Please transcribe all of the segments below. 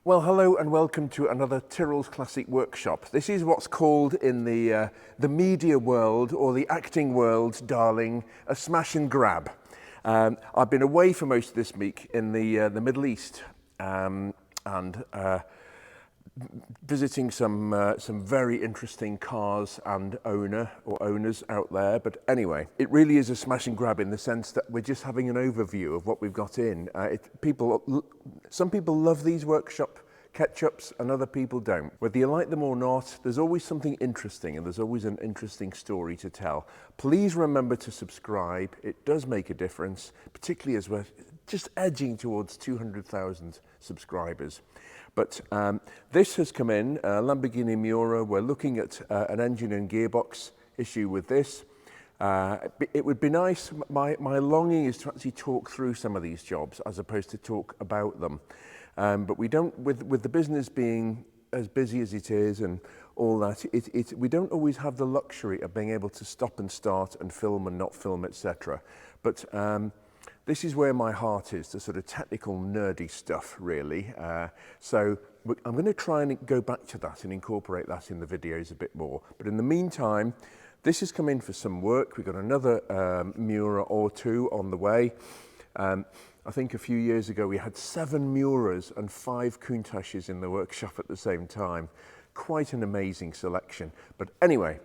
Well, hello and welcome to another Tyrrell's Classic Workshop. This is what's called in the media world or the acting world, darling, a smash and grab. I've been away for most of this week in the Middle East and visiting some very interesting cars and owners out there. But anyway, it really is a smash and grab in the sense that we're just having an overview of what we've got in. Some people love these workshop Ketchups and other people don't. Whether you like them or not, there's always something interesting and there's always an interesting story to tell. Please remember to subscribe. It does make a difference, particularly as we're just edging towards 200,000 subscribers. But this has come in, Lamborghini Miura. We're looking at an engine and gearbox issue with this. It would be nice, my longing is to actually talk through some of these jobs as opposed to talk about them. But we don't, with the business being as busy as it is and all that, we don't always have the luxury of being able to stop and start and film and not film, etc. But this is where my heart is, the sort of technical, nerdy stuff, really. So I'm going to try and go back to that and incorporate that in the videos a bit more. But in the meantime, this has come in for some work. We've got another Miura or two on the way. I think a few years ago we had 7 Miuras and 5 Countaches in the workshop at the same time. Quite an amazing selection. But anyway,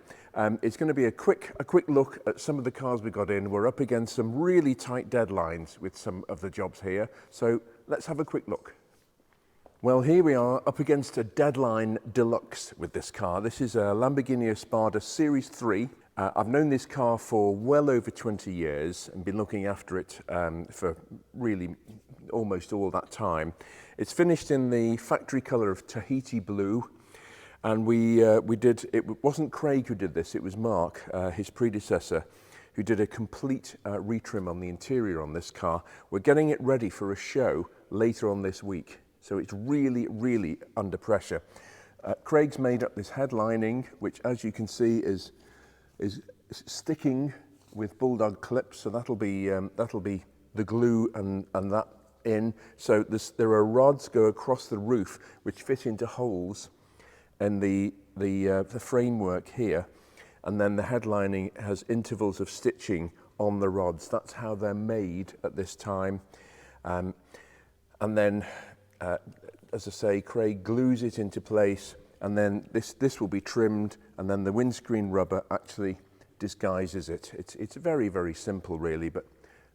it's going to be a quick look at some of the cars we got in. We're up against some really tight deadlines with some of the jobs here. So let's have a quick look. Well, here we are up against a deadline deluxe with this car. This is a Lamborghini Espada Series 3. I've known this car for well over 20 years and been looking after it for really almost all that time. It's finished in the factory colour of Tahiti blue, and it wasn't Craig who did this, it was Mark, his predecessor, who did a complete retrim on the interior on this car. We're getting it ready for a show later on this week, so it's really, really under pressure. Craig's made up this headlining, which as you can see is sticking with bulldog clips, so that'll be the glue and that in. So there are rods go across the roof which fit into holes in the framework here, and then the headlining has intervals of stitching on the rods. That's how they're made at this time, and then as I say, Craig glues it into place, and then this will be trimmed, and then the windscreen rubber actually disguises it. It's very, very simple really, but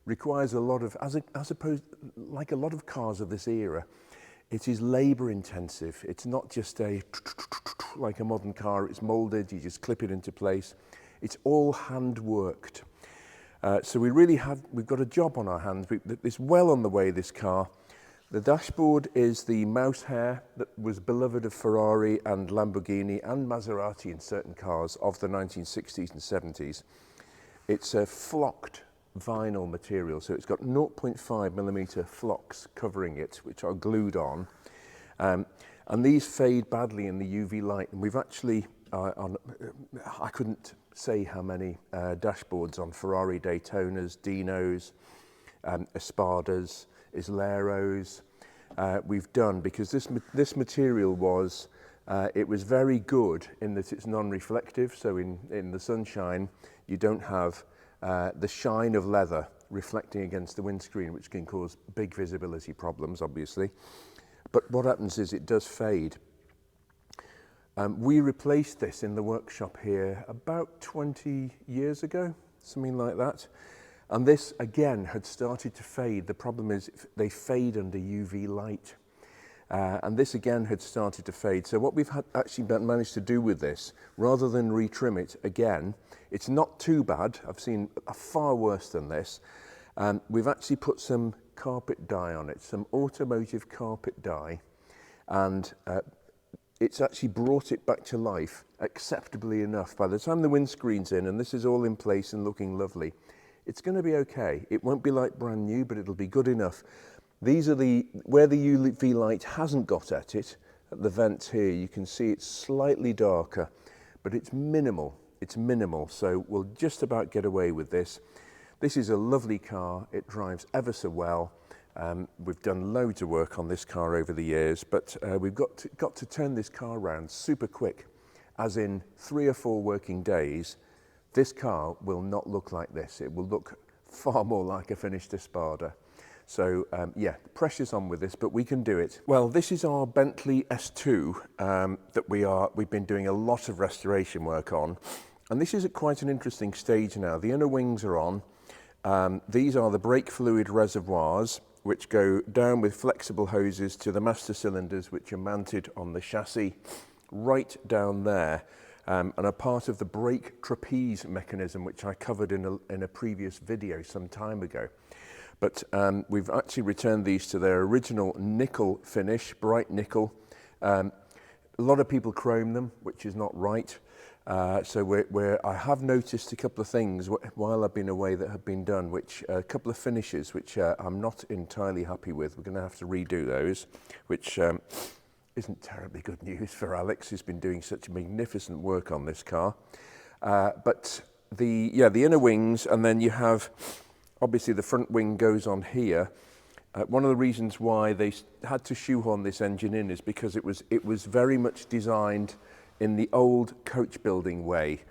requires a lot of, as opposed, like a lot of cars of this era, it is labour intensive. It's not just like a modern car, it's moulded, you just clip it into place. It's all hand worked. So we've got a job on our hands. It's well on the way, this car. The dashboard is the mouse hair that was beloved of Ferrari and Lamborghini and Maserati in certain cars of the 1960s and 70s. It's a flocked vinyl material, so it's got 0.5mm flocks covering it, which are glued on. And these fade badly in the UV light. And we've actually, I couldn't say how many dashboards on Ferrari Daytonas, Dinos, Espadas, Isleros we've done, because this material was it was very good in that it's non-reflective, so in the sunshine you don't have the shine of leather reflecting against the windscreen, which can cause big visibility problems obviously. But what happens is it does fade. We replaced this in the workshop here about 20 years ago, something like that. And this, again, had started to fade. The problem is they fade under UV light. And this, again, had started to fade. So what we've actually managed to do with this, rather than retrim it again, it's not too bad. I've seen a far worse than this. We've actually put some carpet dye on it, some automotive carpet dye. And it's actually brought it back to life acceptably enough. By the time the windscreen's in, and this is all in place and looking lovely, it's going to be okay. It won't be like brand new, but it'll be good enough. These are where the UV light hasn't got at it, at the vents here, you can see it's slightly darker, but it's minimal. It's minimal, so we'll just about get away with this. This is a lovely car. It drives ever so well. We've done loads of work on this car over the years, but we've got to turn this car around super quick, as in 3 or 4 working days. This car will not look like this. It will look far more like a finished Espada. So yeah, the pressure's on with this, but we can do it. Well, this is our Bentley S2 that we've been doing a lot of restoration work on. And this is at quite an interesting stage now. The inner wings are on. These are the brake fluid reservoirs, which go down with flexible hoses to the master cylinders, which are mounted on the chassis right down there, and are part of the brake trapeze mechanism, which I covered in a previous video some time ago. But we've actually returned these to their original nickel finish, bright nickel. A lot of people chrome them, which is not right. So I have noticed a couple of things while I've been away that have been done, which a couple of finishes which I'm not entirely happy with. We're going to have to redo those, which isn't terribly good news for Alex, who's been doing such magnificent work on this car. But the inner wings, and then you have obviously the front wing goes on here. One of the reasons why they had to shoehorn this engine in is because it was very much designed in the old coach building way.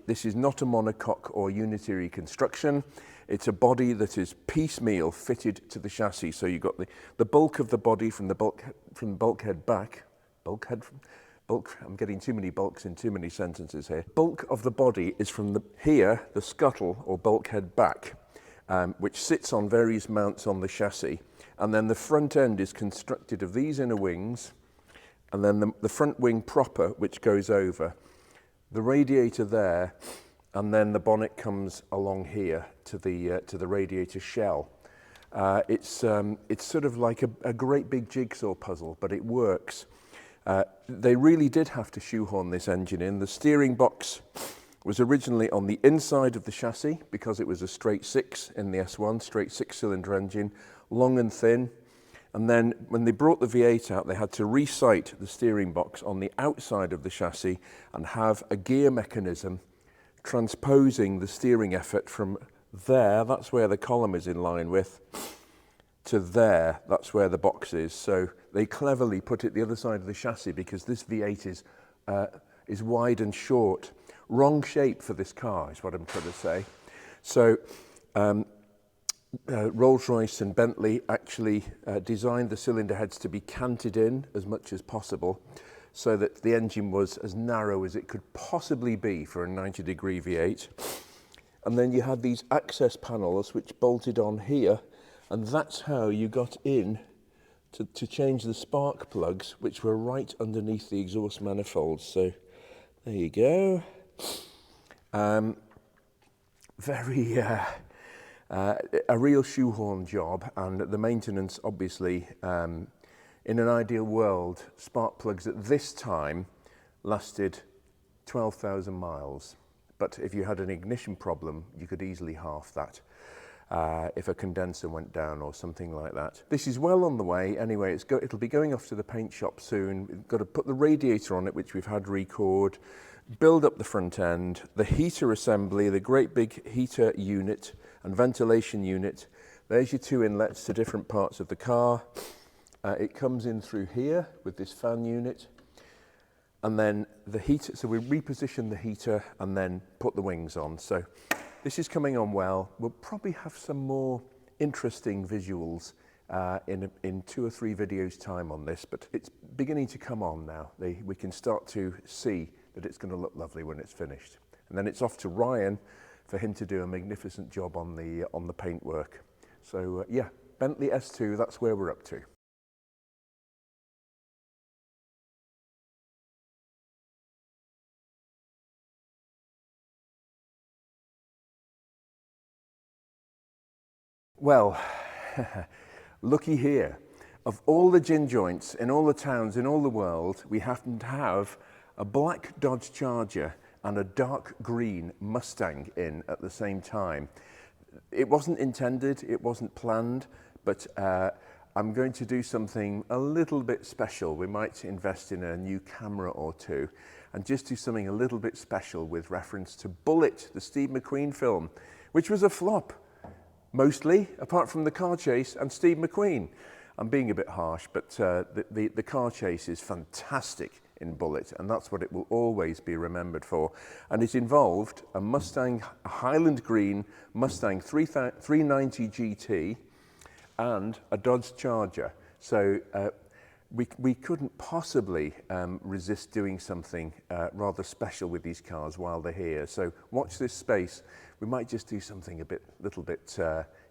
This is not a monocoque or unitary construction. It's a body that is piecemeal fitted to the chassis. So you've got the bulk of the body from the bulkhead back. I'm getting too many bulks in too many sentences here. Bulk of the body is from the scuttle or bulkhead back, which sits on various mounts on the chassis. And then the front end is constructed of these inner wings, and then the front wing proper, which goes over, the radiator there, and then the bonnet comes along here to the radiator shell. It's sort of like a great big jigsaw puzzle, but it works. They really did have to shoehorn this engine in. The steering box was originally on the inside of the chassis because it was a straight 6 in the S1, straight 6-cylinder engine, long and thin. And then when they brought the V8 out, they had to re-site the steering box on the outside of the chassis and have a gear mechanism transposing the steering effort from there, that's where the column is in line with, to there, that's where the box is. So they cleverly put it the other side of the chassis because this V8 is wide and short. Wrong shape for this car is what I'm trying to say. So Rolls-Royce and Bentley actually designed the cylinder heads to be canted in as much as possible so that the engine was as narrow as it could possibly be for a 90-degree V8. And then you had these access panels which bolted on here, and that's how you got in to change the spark plugs, which were right underneath the exhaust manifolds. So there you go. A real shoehorn job, and the maintenance obviously, in an ideal world, spark plugs at this time lasted 12,000 miles. But if you had an ignition problem, you could easily half that if a condenser went down or something like that. This is well on the way. Anyway, it'll be going off to the paint shop soon. We've got to put the radiator on it, which we've had record, build up the front end, the heater assembly, the great big heater unit and ventilation unit. There's your 2 inlets to different parts of the car. It comes in through here with this fan unit. And then the heater, so we reposition the heater and then put the wings on. So this is coming on well. We'll probably have some more interesting visuals in 2 or 3 videos time on this, but it's beginning to come on now. We can start to see that it's going to look lovely when it's finished. And then it's off to Ryan for him to do a magnificent job on the paintwork. So yeah, Bentley S2, that's where we're up to. Well, looky here. Of all the gin joints in all the towns in all the world, we happen to have a black Dodge Charger and a dark green Mustang in at the same time. It wasn't intended, it wasn't planned, but I'm going to do something a little bit special. We might invest in a new camera or 2 and just do something a little bit special with reference to Bullet, the Steve McQueen film, which was a flop. mostly, apart from the car chase and Steve McQueen. I'm being a bit harsh, but the car chase is fantastic in Bullet, and that's what it will always be remembered for. And it involved a Mustang, a Highland Green Mustang 390 GT and a Dodge Charger. So we couldn't possibly resist doing something rather special with these cars while they're here. So watch this space. We might just do something little bit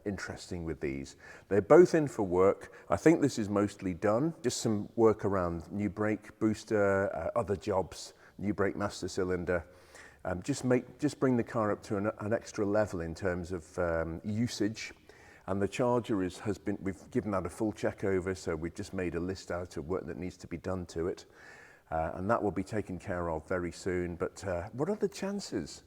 interesting with these. They're both in for work. I think this is mostly done. Just some work around new brake booster, other jobs, new brake master cylinder. Just bring the car up to an extra level in terms of usage. And the Charger we've given that a full check over, so we've just made a list out of work that needs to be done to it. And that will be taken care of very soon. But what are the chances?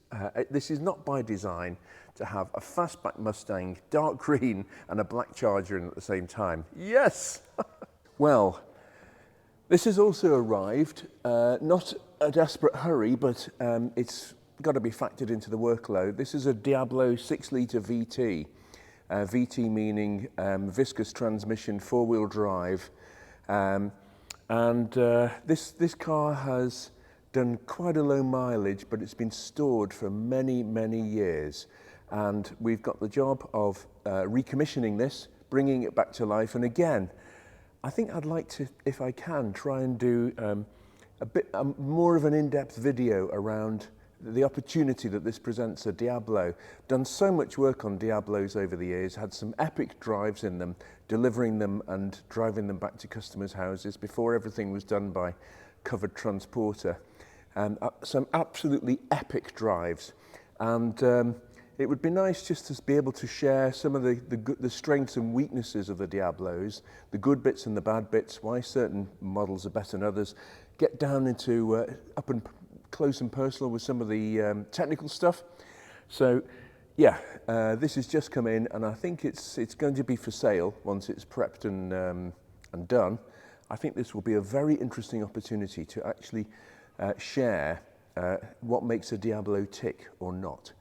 This is not by design to have a fastback Mustang, dark green, and a black Charger in at the same time. Yes! Well, this has also arrived, not a desperate hurry, but it's got to be factored into the workload. This is a Diablo 6-litre VT. VT meaning viscous transmission, four-wheel drive. This car has done quite a low mileage, but it's been stored for many, many years. And we've got the job of recommissioning this, bringing it back to life. And again, I think I'd like to, if I can, try and do a bit more of an in-depth video around the opportunity that this presents a Diablo. Done so much work on Diablos over the years, had some epic drives in them, delivering them and driving them back to customers' houses before everything was done by covered transporter. Some absolutely epic drives. And it would be nice just to be able to share some of the strengths and weaknesses of the Diablos, the good bits and the bad bits, why certain models are better than others, get down into up and close and personal with some of the technical stuff. So yeah, this has just come in, and I think it's going to be for sale once it's prepped and done. I think this will be a very interesting opportunity to actually share what makes a Diablo tick or not.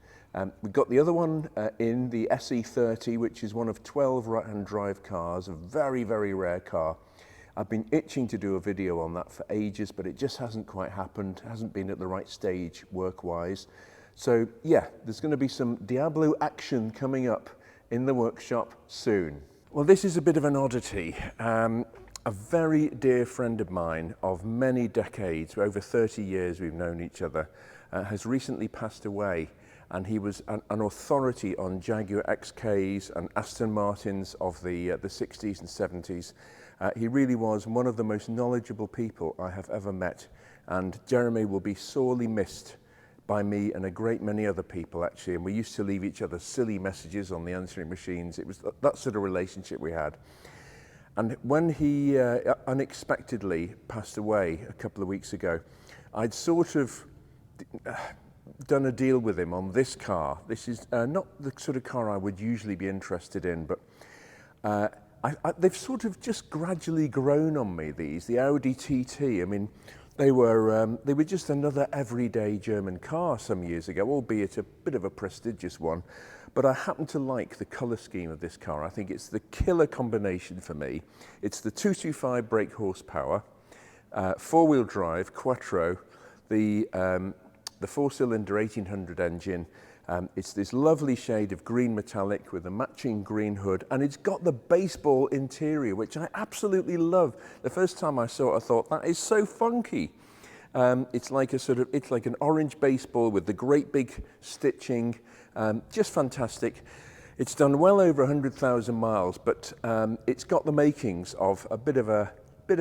We've got the other one in the SE30, which is one of 12 right-hand drive cars, a very, very rare car. I've been itching to do a video on that for ages, but it just hasn't quite happened, hasn't been at the right stage work-wise. So yeah, there's going to be some Diablo action coming up in the workshop soon. Well, this is a bit of an oddity. A very dear friend of mine of many decades, over 30 years we've known each other, has recently passed away. And he was an authority on Jaguar XKs and Aston Martins of the 60s and 70s. He really was one of the most knowledgeable people I have ever met, and Jeremy will be sorely missed by me and a great many other people, actually. And we used to leave each other silly messages on the answering machines. It was that sort of relationship we had. And when he unexpectedly passed away a couple of weeks ago, I'd sort of done a deal with him on this car. This is not the sort of car I would usually be interested in, but they've sort of just gradually grown on me, the Audi TT. I mean, they were just another everyday German car some years ago, albeit a bit of a prestigious one. But I happen to like the colour scheme of this car. I think it's the killer combination for me. It's the 225 brake horsepower, four-wheel drive, quattro, the four-cylinder 1800 engine. It's this lovely shade of green metallic with a matching green hood, and it's got the baseball interior, which I absolutely love. The first time I saw it, I thought, that is so funky. It's like an orange baseball with the great big stitching, just fantastic. It's done well over 100,000 miles, but it's got the makings of a bit of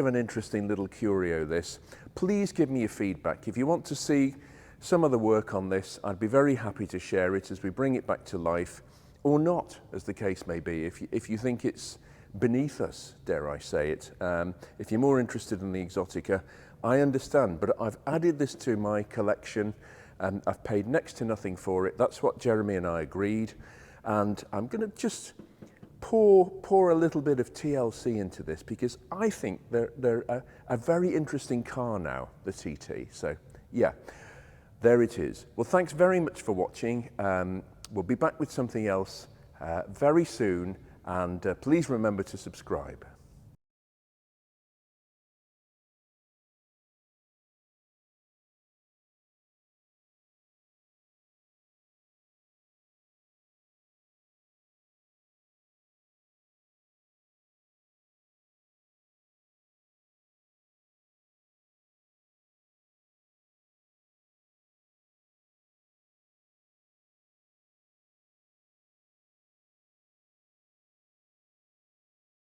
an interesting little curio, this. Please give me your feedback. If you want to see some of the work on this, I'd be very happy to share it as we bring it back to life, or not, as the case may be, if you think it's beneath us, dare I say it. If you're more interested in the Exotica, I understand, but I've added this to my collection, and I've paid next to nothing for it. That's what Jeremy and I agreed, and I'm going to just pour a little bit of TLC into this, because I think they're a very interesting car now, the TT. So yeah. There it is. Well, thanks very much for watching. We'll be back with something else very soon, and please remember to subscribe.